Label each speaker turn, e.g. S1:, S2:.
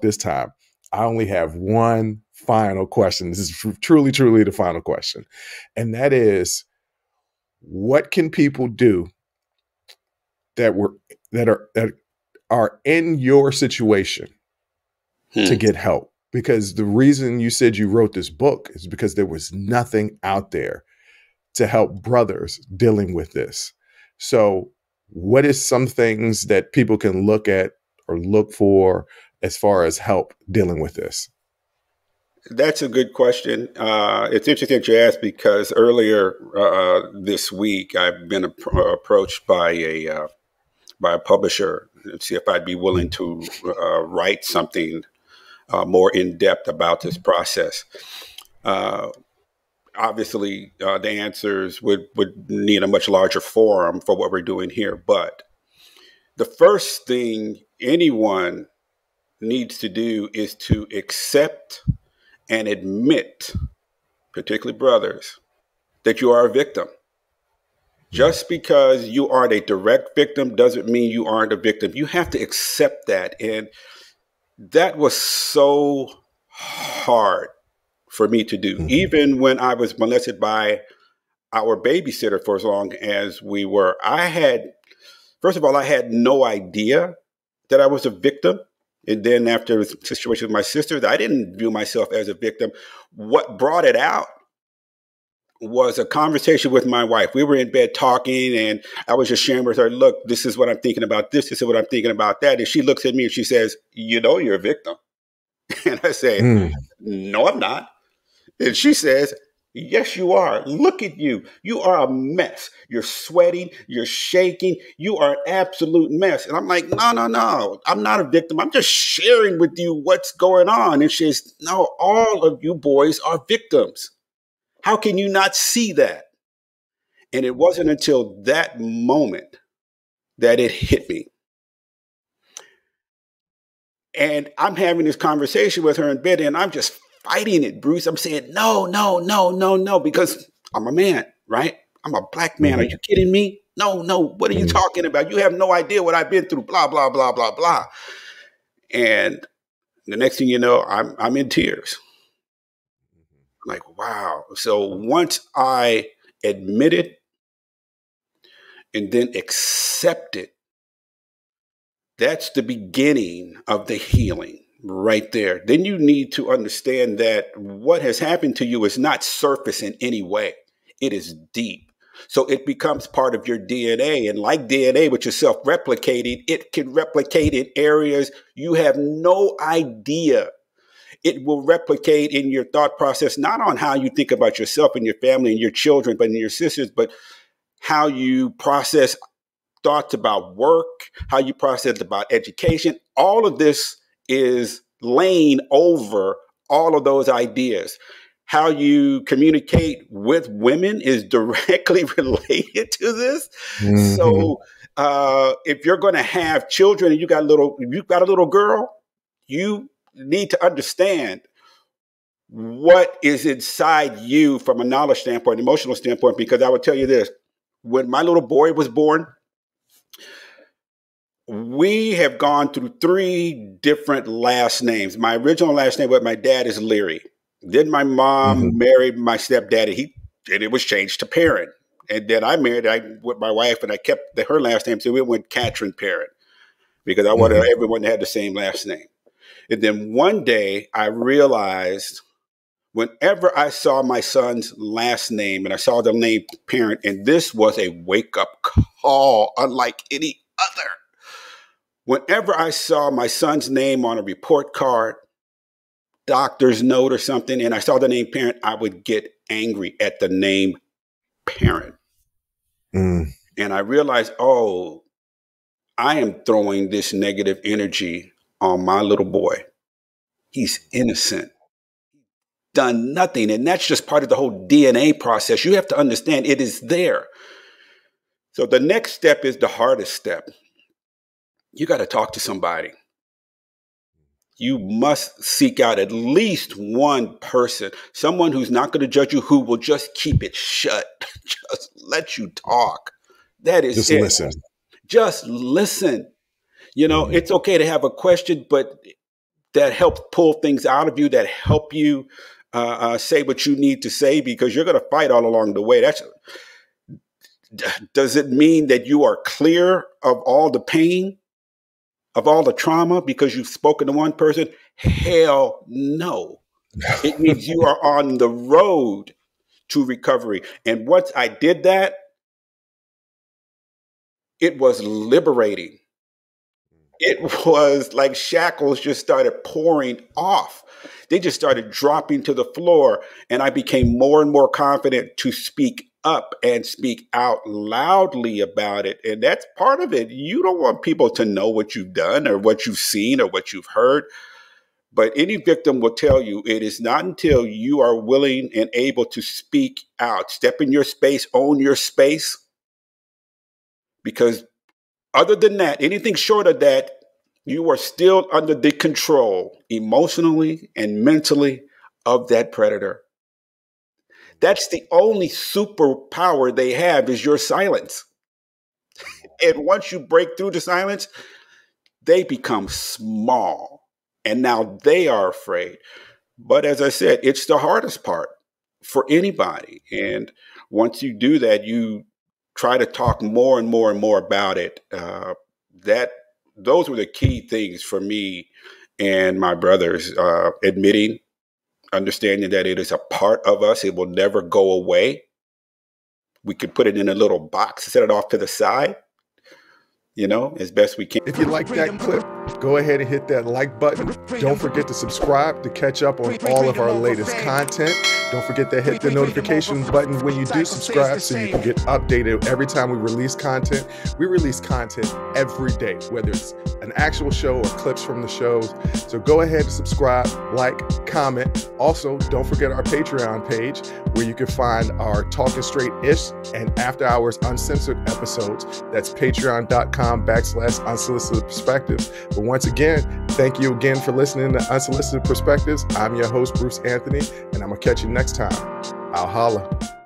S1: This time, I only have one final question. This is truly, truly the final question. And that is, what can people do that are in your situation to get help? Because the reason you said you wrote this book is because there was nothing out there to help brothers dealing with this. So what is some things that people can look at or look for as far as help dealing with this?
S2: That's a good question. It's interesting that you asked, because earlier this week I've been approached by a publisher to see if I'd be willing to write something more in depth about this process. Obviously, the answers would need a much larger forum for what we're doing here. But the first thing anyone needs to do is to accept and admit, particularly brothers, that you are a victim. Just because you aren't a direct victim doesn't mean you aren't a victim. You have to accept that. And that was so hard for me to do. Even when I was molested by our babysitter for as long as we were, first of all, I had no idea that I was a victim. And then after the situation with my sisters, I didn't view myself as a victim. What brought it out was a conversation with my wife. We were in bed talking, and I was just sharing with her, look, this is what I'm thinking about this. This is what I'm thinking about that. And she looks at me and she says, you know, you're a victim. And I say, no, I'm not. And she says, yes, you are. Look at you. You are a mess. You're sweating. You're shaking. You are an absolute mess. And I'm like, no. I'm not a victim. I'm just sharing with you what's going on. And she says, no, all of you boys are victims. How can you not see that? And it wasn't until that moment that it hit me. And I'm having this conversation with her in bed, and I'm just fighting it, Bruce. I'm saying, no, because I'm a man, right? I'm a black man. Are you kidding me? No. What are you talking about? You have no idea what I've been through, blah, blah, blah, blah, blah. And the next thing you know, I'm in tears. I'm like, wow. So once I admitted and then accepted, that's the beginning of the healing. Right there. Then you need to understand that what has happened to you is not surface in any way. It is deep. So it becomes part of your DNA. And like DNA, which is self-replicating, it can replicate in areas you have no idea. It will replicate in your thought process, not on how you think about yourself and your family and your children, but in your sisters, but how you process thoughts about work, how you process about education. All of this is laying over all of those ideas. How you communicate with women is directly related to this. So if you're going to have children and you've got a little girl, you need to understand what is inside you from a knowledge standpoint, emotional standpoint, because I would tell you this, when my little boy was born, we have gone through 3 different last names. My original last name with my dad is Leary. Then my mom married my stepdaddy, and it was changed to Parent. And then I married with my wife, and I kept her last name, so we went Catran-Parent, because I wanted everyone to have the same last name. And then one day I realized, whenever I saw my son's last name and I saw the name Parent, and this was a wake-up call unlike any other. Whenever I saw my son's name on a report card, doctor's note or something, and I saw the name Parent, I would get angry at the name Parent. And I realized, oh, I am throwing this negative energy on my little boy. He's innocent, done nothing. And that's just part of the whole DNA process. You have to understand it is there. So the next step is the hardest step. You got to talk to somebody. you must seek out at least one person, someone who's not going to judge you, who will just keep it shut, just let you talk. That is
S1: just
S2: it.
S1: Listen.
S2: Just listen. You know, it's okay to have a question, but that helps pull things out of you, that help you say what you need to say, because you're going to fight all along the way. Does it mean that you are clear of all the pain, of all the trauma, because you've spoken to one person? Hell no. It means you are on the road to recovery. And once I did that, it was liberating. It was like shackles just started pouring off. They just started dropping to the floor. And I became more and more confident to speak up and speak out loudly about it. And that's part of it. You don't want people to know what you've done or what you've seen or what you've heard. But any victim will tell you it is not until you are willing and able to speak out, step in your space, own your space. Because other than that, anything short of that, you are still under the control emotionally and mentally of that predator. That's the only superpower they have, is your silence. And once you break through the silence, they become small. And now they are afraid. But as I said, it's the hardest part for anybody. And once you do that, you try to talk more and more and more about it. Those were the key things for me and my brothers, admitting, understanding that it is a part of us. It will never go away. We could put it in a little box, set it off to the side, as best we can.
S1: If you like that clip, go ahead and hit that like button. Don't forget to subscribe to catch up on all of our latest content. Don't forget to hit the notification button when you do subscribe so you can get updated every time we release content. We release content every day, whether it's an actual show or clips from the shows. So go ahead and subscribe, like, comment. Also, don't forget our Patreon page where you can find our Talking Straight-ish and After Hours Uncensored episodes. That's patreon.com/Unsolicited Perspectives. But once again, thank you again for listening to Unsolicited Perspectives. I'm your host, Bruce Anthony, and I'm going to catch you next time. I'll holla.